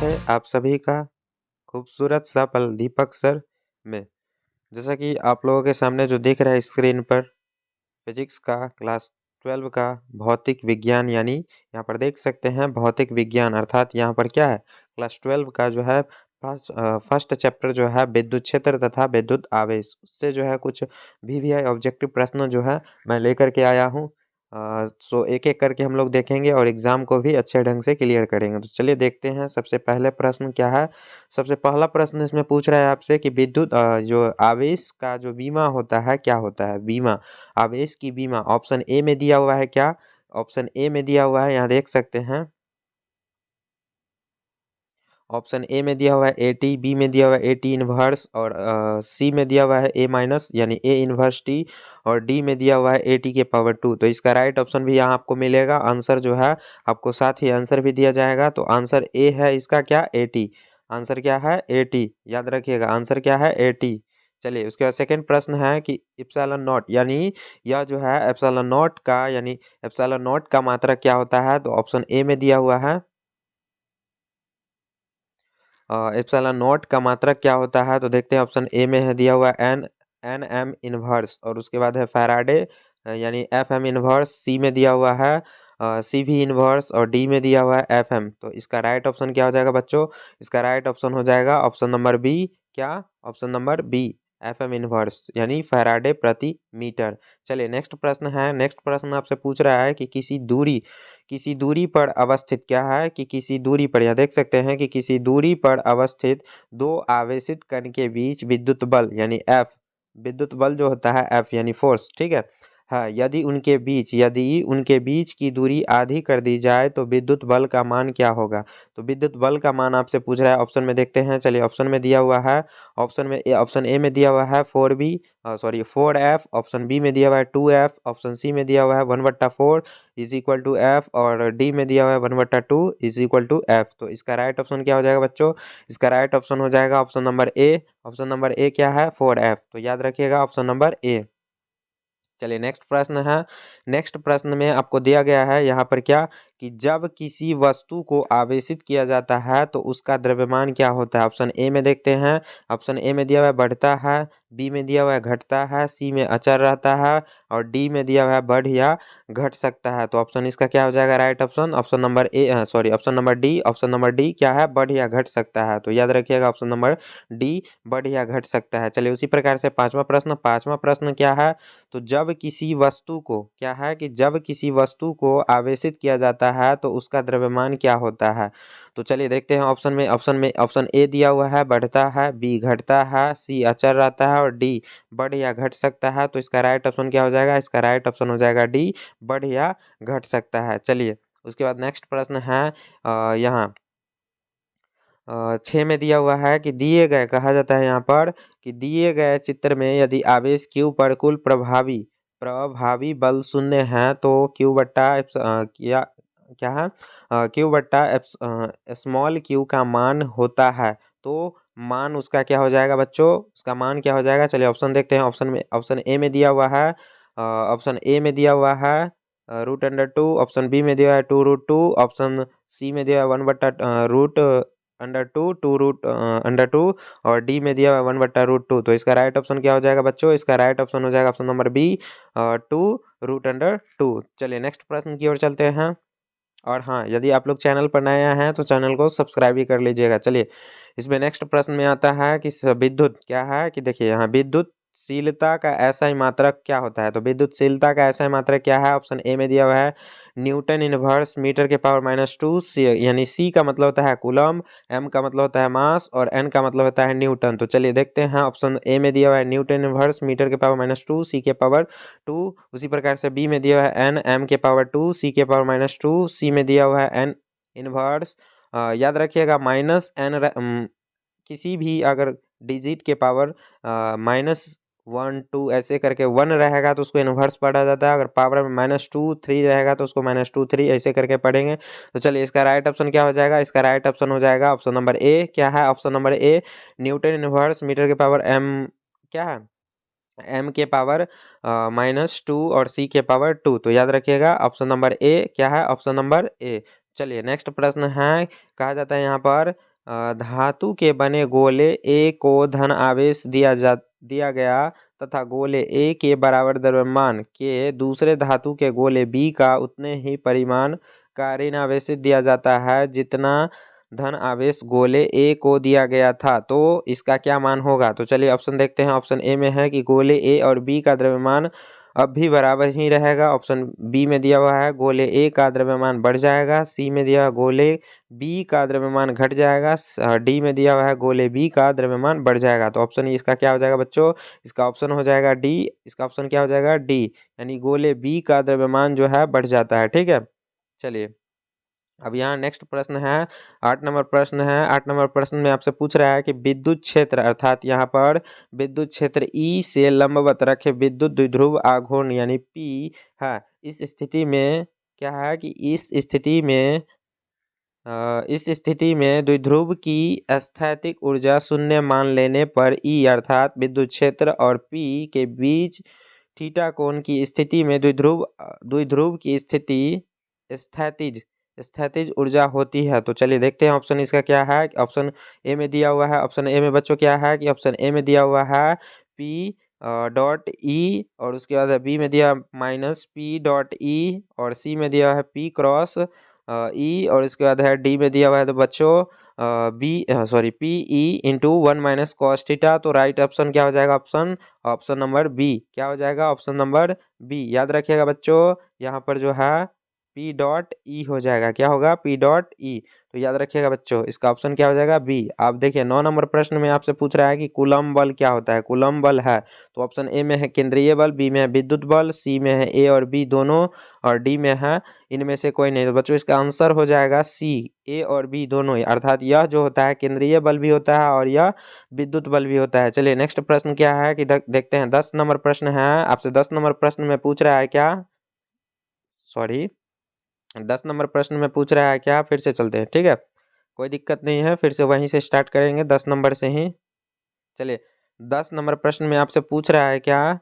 है आप सभी का खूबसूरत सा पल दीपक सर में। जैसा कि आप लोगों के सामने जो दिख रहा है स्क्रीन पर फिजिक्स का क्लास 12 का भौतिक विज्ञान, यानी यहाँ पर देख सकते हैं भौतिक विज्ञान, अर्थात यहाँ पर क्या है क्लास 12 का जो है फर्स्ट चैप्टर जो है विद्युत क्षेत्र तथा विद्युत आवेश, उससे जो है कुछ वीवीआई ऑब्जेक्टिव प्रश्न जो है मैं लेकर के आया हूँ। सो एक एक करके हम लोग देखेंगे और एग्जाम को भी अच्छे ढंग से क्लियर करेंगे। तो चलिए देखते हैं सबसे पहले प्रश्न क्या है। सबसे पहला प्रश्न इसमें पूछ रहा है आपसे कि विद्युत जो आवेश का जो बीमा होता है क्या होता है। बीमा, आवेश की बीमा ऑप्शन ए में दिया हुआ है क्या? ऑप्शन ए में दिया हुआ है, यहाँ देख सकते हैं ऑप्शन ए में दिया हुआ है एटी, बी में दिया हुआ है एटी इनवर्स और सी में दिया हुआ है ए माइनस यानी ए इनवर्स टी और डी में दिया हुआ है एटी के पावर टू। तो इसका राइट ऑप्शन भी यहाँ आपको मिलेगा। आंसर जो है आपको साथ ही आंसर भी दिया जाएगा। तो आंसर ए है इसका क्या? एटी। आंसर क्या है? एटी, याद रखिएगा आंसर क्या है? एटी। चलिए उसके बाद सेकंड प्रश्न है कि एप्सिलॉन नॉट, यानी यह जो है एप्सिलॉन नॉट का यानी एप्सिलॉन नॉट का मात्रा क्या होता है? तो ऑप्शन ए में दिया हुआ है एप्सिलॉन नॉट का मात्रक क्या होता है? तो देखते हैं ऑप्शन ए में है दिया हुआ एन एन एम इनवर्स और उसके बाद है फैराडे यानी एफ एम इनवर्स। सी में दिया हुआ है सी भी इनवर्स और डी में दिया हुआ है एफ एम। तो इसका राइट ऑप्शन क्या हो जाएगा बच्चों? इसका राइट ऑप्शन हो जाएगा ऑप्शन नंबर बी। क्या? Option number B, F M inverse यानी फैराडे प्रति मीटर। चलिए नेक्स्ट प्रश्न है। नेक्स्ट प्रश्न आपसे पूछ रहा है कि किसी दूरी पर अवस्थित, क्या है कि किसी दूरी पर, यह देख सकते हैं कि किसी दूरी पर अवस्थित दो आवेशित कण के बीच विद्युत बल यानी एफ, विद्युत बल जो होता है एफ यानी फोर्स, ठीक है। हाँ, यदि उनके बीच की दूरी आधी कर दी जाए तो विद्युत बल का मान क्या होगा? तो विद्युत बल का मान आपसे पूछ रहा है। ऑप्शन में देखते हैं। चलिए ऑप्शन में दिया हुआ है ऑप्शन ए में दिया हुआ है 4b, sorry 4f। Option B में दिया हुआ है 2f। ऑप्शन सी में दिया हुआ है 1/4 इज इक्वल टू एफ और डी में दिया हुआ है 1/2 इज इक्वल टू एफ। तो इसका राइट ऑप्शन क्या हो जाएगा बच्चों? इसका राइट ऑप्शन हो जाएगा option number A. Option number A क्या है? 4f। तो याद रखिएगा ऑप्शन नंबर ए। चलिए नेक्स्ट प्रश्न है। नेक्स्ट प्रश्न में आपको दिया गया है यहाँ पर क्या कि जब किसी वस्तु को आवेशित किया जाता है तो उसका द्रव्यमान क्या होता है? ऑप्शन ए में देखते हैं। ऑप्शन ए में दिया हुआ है बढ़ता है, बी में दिया हुआ है घटता है, सी में अचर रहता है और डी में दिया हुआ है बढ़ या घट सकता है। तो ऑप्शन इसका क्या हो जाएगा राइट ऑप्शन? ऑप्शन नंबर ए, sorry option number D. Option number D क्या है? बढ़ या घट सकता है। तो याद रखिएगा ऑप्शन नंबर डी, बढ़ या घट सकता है। चलिए उसी प्रकार से पांचवा प्रश्न क्या है? तो जब किसी वस्तु को, क्या है कि जब किसी वस्तु को आवेशित किया जाता है तो उसका द्रव्यमान क्या होता है? तो चलिए देखते हैं। ऑप्शन ए दिया हुआ है बढ़ता है, बी घटता है, सी अचर रहता है और डी बढ़ या घट सकता है। तो इसका राइट ऑप्शन क्या हो जाएगा? इसका राइट ऑप्शन हो जाएगा डी, बढ़ या घट सकता है। चलिए उसके बाद नेक्स्ट प्रश्न है यहाँ 6 में दिया हुआ है कि दिए गए, कहा जाता है यहाँ पर कि दिए गए चित्र में यदि आवेश Q पर कुल प्रभावी प्रभावी बल शून्य है तो Q बट्टा क्या क्या है Q बट्टा स्मॉल q का मान होता है तो मान उसका क्या हो जाएगा बच्चों? उसका मान क्या हो जाएगा? चलिए ऑप्शन देखते हैं। ऑप्शन ए में दिया हुआ है √2। ऑप्शन बी में दिया है 2√2। ऑप्शन सी में दिया है 1/√2 और डी में दिया हुआ 1/√2। तो इसका राइट ऑप्शन क्या हो जाएगा बच्चों? इसका राइट ऑप्शन हो जाएगा ऑप्शन नंबर बी, 2√2। चलिए नेक्स्ट प्रश्न की ओर चलते हैं। और हाँ, यदि आप लोग चैनल पर नए आए हैं तो चैनल को सब्सक्राइब भी कर लीजिएगा। चलिए इसमें नेक्स्ट प्रश्न में आता है कि विद्युत, क्या है कि देखिए यहाँ विद्युतशीलता का ऐसा ही मात्रक क्या होता है? तो विद्युतशीलता का ऐसा ही मात्रक क्या है? ऑप्शन ए में दिया हुआ है न्यूटन इनवर्स मीटर के पावर -2, यानी सी का मतलब होता है कूलम, एम का मतलब होता है मास और एन का मतलब होता है न्यूटन। तो चलिए देखते हैं। ऑप्शन ए में दिया हुआ है न्यूटन इनवर्स मीटर के पावर -2, सी के पावर 2। उसी प्रकार से बी में दिया हुआ है एन एम के पावर 2, सी के पावर -2, सी में दिया हुआ है एन इनवर्स, याद रखिएगा माइनस एन, किसी भी अगर डिजिट के पावर -1 2 ऐसे करके 1 रहेगा तो उसको इनवर्स पढ़ा जाता है। अगर पावर में -2 3 रहेगा तो उसको -2 3 ऐसे करके पढ़ेंगे। तो चलिए इसका राइट ऑप्शन क्या हो जाएगा? इसका राइट ऑप्शन हो जाएगा ऑप्शन नंबर ए। क्या है option number A? Newton inverse metre के पावर एम, क्या है एम के पावर -2 और सी के पावर 2। तो याद रखिएगा ऑप्शन नंबर ए क्या है? ऑप्शन नंबर ए। चलिए नेक्स्ट प्रश्न है। कहा जाता है यहाँ पर धातु के बने गोले ए को धन आवेश दिया गया तथा गोले ए के बराबर द्रव्यमान के दूसरे धातु के गोले बी का उतने ही परिमाण का ऋण आवेशित दिया जाता है जितना धन आवेश गोले ए को दिया गया था, तो इसका क्या मान होगा। तो चलिए ऑप्शन देखते हैं। ऑप्शन ए में है कि गोले ए और बी का द्रव्यमान अब भी बराबर ही रहेगा। ऑप्शन बी में दिया हुआ है गोले ए का द्रव्यमान बढ़ जाएगा। सी में दिया हुआ गोले बी का द्रव्यमान घट जाएगा। डी में दिया हुआ है गोले बी का द्रव्यमान बढ़ जाएगा। तो ऑप्शन इसका क्या हो जाएगा बच्चों, इसका ऑप्शन हो जाएगा डी। इसका ऑप्शन क्या हो जाएगा, डी, यानी गोले बी का द्रव्यमान जो है बढ़ जाता है। ठीक है, चलिए अब यहाँ नेक्स्ट प्रश्न है, 8 नंबर प्रश्न है। 8 नंबर प्रश्न में आपसे पूछ रहा है कि विद्युत क्षेत्र अर्थात यहाँ पर विद्युत क्षेत्र ई से लंबवत रखे विद्युत द्विध्रुव आघूर्ण यानी पी है। इस स्थिति में क्या है कि इस स्थिति में द्विध्रुव की स्थैतिक ऊर्जा शून्य मान लेने पर ई अर्थात विद्युत क्षेत्र और पी के बीच थीटा कोण की स्थिति में द्विध्रुव की स्थिति स्थैतिज ऊर्जा होती है। तो चलिए देखते हैं ऑप्शन इसका क्या है। ऑप्शन ए में दिया हुआ है, ऑप्शन ए में बच्चों क्या है कि ऑप्शन ए में दिया हुआ है पी डॉट ई और उसके बाद बी में दिया माइनस पी डॉट ई और सी में दिया है पी क्रॉस ई और इसके बाद है डी में दिया हुआ है तो बच्चों P E into 1 - cos theta. तो राइट ऑप्शन क्या हो जाएगा, ऑप्शन नंबर बी क्या हो जाएगा, ऑप्शन नंबर बी। याद रखिएगा बच्चों यहाँ पर जो है पी डॉट ई हो जाएगा, क्या होगा, पी डॉट ई। तो याद रखिएगा बच्चों इसका ऑप्शन क्या हो जाएगा, बी। आप देखिए 9 नंबर प्रश्न में आपसे पूछ रहा है कि कूलम बल क्या होता है। कूलम बल है तो ऑप्शन ए में है केंद्रीय बल, बी में है विद्युत बल, सी में है ए और बी दोनों और डी में है इनमें से कोई नहीं। तो बच्चों इसका आंसर हो जाएगा सी, ए और बी दोनों ही, अर्थात यह जो होता है केंद्रीय बल भी होता है और यह विद्युत बल भी होता है। चलिए नेक्स्ट प्रश्न क्या है कि देखते हैं। 10 नंबर प्रश्न है आपसे। 10 नंबर प्रश्न में पूछ रहा है क्या, सॉरी 10 नंबर प्रश्न में पूछ रहा है क्या, फिर से चलते हैं। ठीक है, कोई दिक्कत नहीं है, फिर से वहीं से स्टार्ट करेंगे 10 नंबर से ही। चलिए 10 नंबर प्रश्न में आपसे पूछ रहा है क्या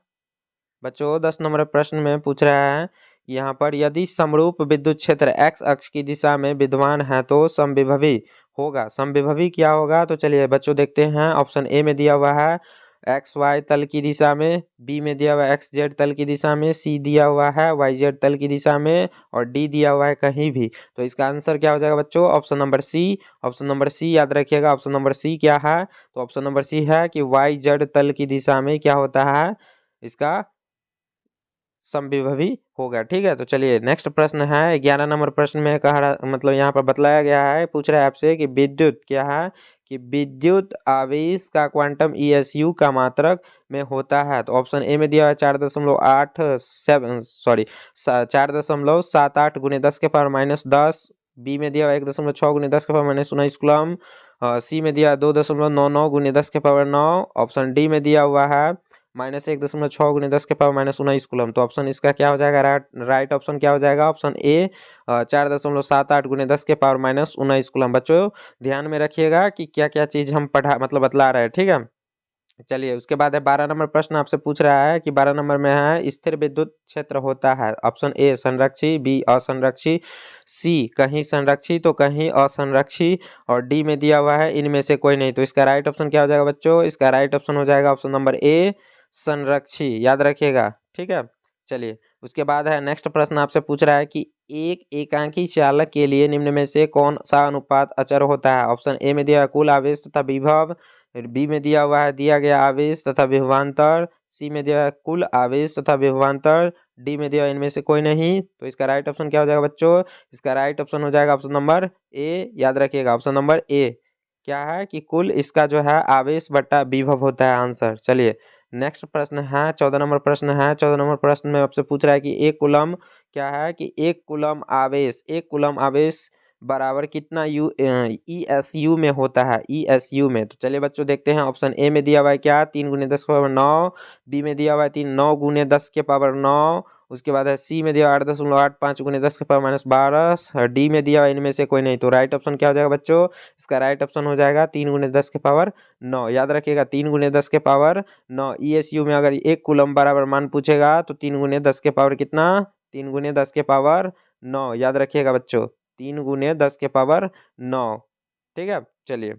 बच्चों, 10 नंबर प्रश्न में पूछ रहा है यहाँ पर यदि समरूप विद्युत क्षेत्र x अक्ष की दिशा में विद्यमान है तो समविभवी होगा। समविभवी क्या होगा, तो चलिए बच्चों देखते हैं। ऑप्शन ए में दिया हुआ है एक्स वाई तल की दिशा में, बी में दिया हुआ है एक्स जेड तल की दिशा में, सी दिया हुआ है वाई जेड तल की दिशा में और डी दिया हुआ है कहीं भी। तो इसका आंसर क्या हो जाएगा बच्चों, option number C. Option number C याद रखिएगा। ऑप्शन नंबर सी क्या है, तो ऑप्शन नंबर सी है कि वाई जेड तल की दिशा में क्या होता है, इसका समविभवी होगा। ठीक है, तो चलिए नेक्स्ट प्रश्न है। 11 नंबर प्रश्न में कहा मतलब यहाँ पर बतलाया गया है, पूछ रहा है आपसे कि विद्युत क्या है कि विद्युत आवेश का क्वांटम ईएसयू का मात्रक में होता है। तो ऑप्शन ए में दिया है 4.78 गुने 10 के पावर -10, बी में दिया है 1.6 गुने 10 के पावर -19 कूलम, सी में दिया 2.99 गुने 10 के पावर 9, ऑप्शन डी में दिया हुआ है -1.6 गुने 10 के पावर -19 कूलम। तो ऑप्शन इसका क्या हो जाएगा, राइट ऑप्शन क्या हो जाएगा, ऑप्शन ए 4.78 गुने 10 के पावर -19 कूलम। बच्चों ध्यान में रखिएगा कि क्या क्या चीज हम बतला रहे हैं। ठीक है, चलिए उसके बाद है 12 नंबर प्रश्न आपसे पूछ रहा है कि 12 नंबर में है स्थिर विद्युत क्षेत्र होता है। ऑप्शन ए संरक्षी, बी असंरक्षी, सी कहीं संरक्षी तो कहीं असंरक्षी और डी में दिया हुआ है इनमें से कोई नहीं। तो इसका राइट ऑप्शन क्या हो जाएगा बच्चों, इसका राइट ऑप्शन हो जाएगा ऑप्शन नंबर ए संरक्षी। याद रखिएगा। ठीक है, चलिए उसके बाद है नेक्स्ट प्रश्न आपसे पूछ रहा है कि एक एकांकी चालक के लिए निम्न में से कौन सा अनुपात अचर होता है। ऑप्शन ए में दिया है कुल आवेश तथा विभव, बी में दिया हुआ है दिया गया आवेश तथा विभवांतर, सी में दिया है कुल आवेश तथा विभवांतर, डी में दिया इनमें से कोई नहीं। तो इसका राइट ऑप्शन क्या हो जाएगा बच्चों, इसका राइट ऑप्शन हो जाएगा ऑप्शन नंबर ए। याद रखिएगा ऑप्शन नंबर ए क्या है कि कुल इसका जो है आवेश बट्टा विभव होता है आंसर। चलिए नेक्स्ट प्रश्न है 14 नंबर प्रश्न है। 14 नंबर प्रश्न में आपसे पूछ रहा है कि एक कूलम क्या है कि एक कूलम आवेश बराबर कितना ईएसयू में होता है, ईएसयू में। तो चलिए बच्चों देखते हैं। ऑप्शन ए में दिया हुआ है क्या 3 गुने 10 के पावर 9, बी में दिया हुआ है 9 गुने 10 के पावर 9, उसके बाद है सी में दिया 8.85 गुने 10 के पावर -12, डी में दिया हुआ इनमें से कोई नहीं। तो राइट ऑप्शन क्या हो जाएगा बच्चों, इसका राइट ऑप्शन हो जाएगा 3 गुने 10 के पावर 9। याद रखिएगा 3 गुने 10 के पावर 9 ईएसयू में अगर एक कूलम बराबर मान पूछेगा तो 3 गुने 10 के पावर कितना, 3 गुने 10 के पावर 9। याद रखिएगा बच्चों 3 गुने 10 के पावर 9। ठीक है, चलिए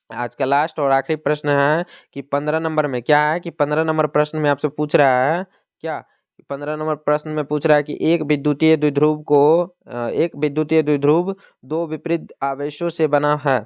आज का लास्ट और आखिरी प्रश्न है कि 15 नंबर में क्या है कि 15 नंबर प्रश्न में आपसे पूछ रहा है क्या 15 नंबर प्रश्न में पूछ रहा है कि एक विद्युतीय द्विध्रुव दो विपरीत आवेशों से बना है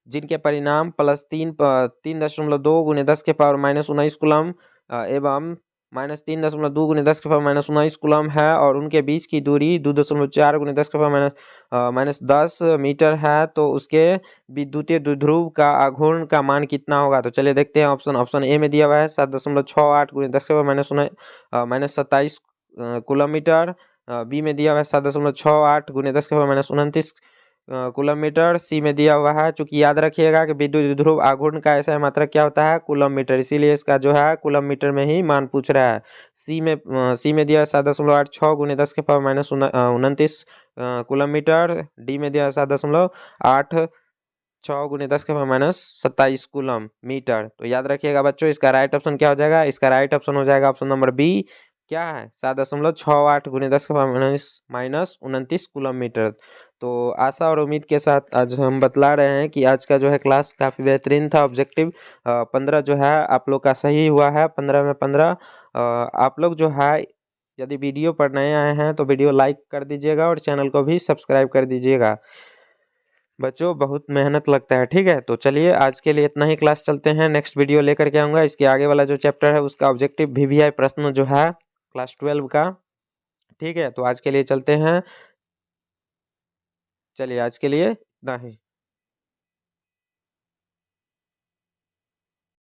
जिनके परिणाम +3.2 × 10⁻⁻19 कूलम एवं -3.2 × 10⁻⁻19 कूलम है और उनके बीच की दूरी 2.4 × 10⁻⁻10 मीटर है तो उसके विद्युतीय द्विध्रुव का आघूर्ण का मान कितना होगा। तो चलिए देखते हैं ऑप्शन ए में दिया हुआ है 7.68 × 10⁻⁻27 किलोमीटर, बी में दिया हुआ है 7.68 × 10⁻⁻29 किलोमीटर, सी में दिया हुआ है। चूंकि याद रखिएगा कि विद्युत ध्रुव आघूर्ण का ऐसा मात्रक क्या होता है कूलम मीटर, इसीलिए इसका जो है कूलम मीटर में ही मान पूछ रहा है। सी में दिया है 7.86 × 10⁻⁻29 किलोमीटर, डी में दिया है 7.86 × 10⁻⁻27 कूलम मीटर। तो याद रखिएगा बच्चों इसका राइट ऑप्शन क्या हो जाएगा, इसका राइट ऑप्शन हो जाएगा ऑप्शन नंबर बी, क्या है 7.68 × 10⁻⁻29 कूलम मीटर। तो आशा और उम्मीद के साथ आज हम बतला रहे हैं कि आज का जो है क्लास काफ़ी बेहतरीन था। ऑब्जेक्टिव 15 जो है आप लोग का सही हुआ है, 15 में 15। आप लोग जो है यदि वीडियो पर नए आए हैं तो वीडियो लाइक कर दीजिएगा और चैनल को भी सब्सक्राइब कर दीजिएगा। बच्चों बहुत मेहनत लगता है, ठीक है। तो चलिए आज के लिए इतना ही, क्लास चलते हैं, नेक्स्ट वीडियो लेकर के आऊँगा। इसके आगे वाला जो चैप्टर है उसका ऑब्जेक्टिव VVI प्रश्न जो है क्लास 12 का, ठीक है। तो आज के लिए चलते हैं, चलिए आज के लिए इतना ही।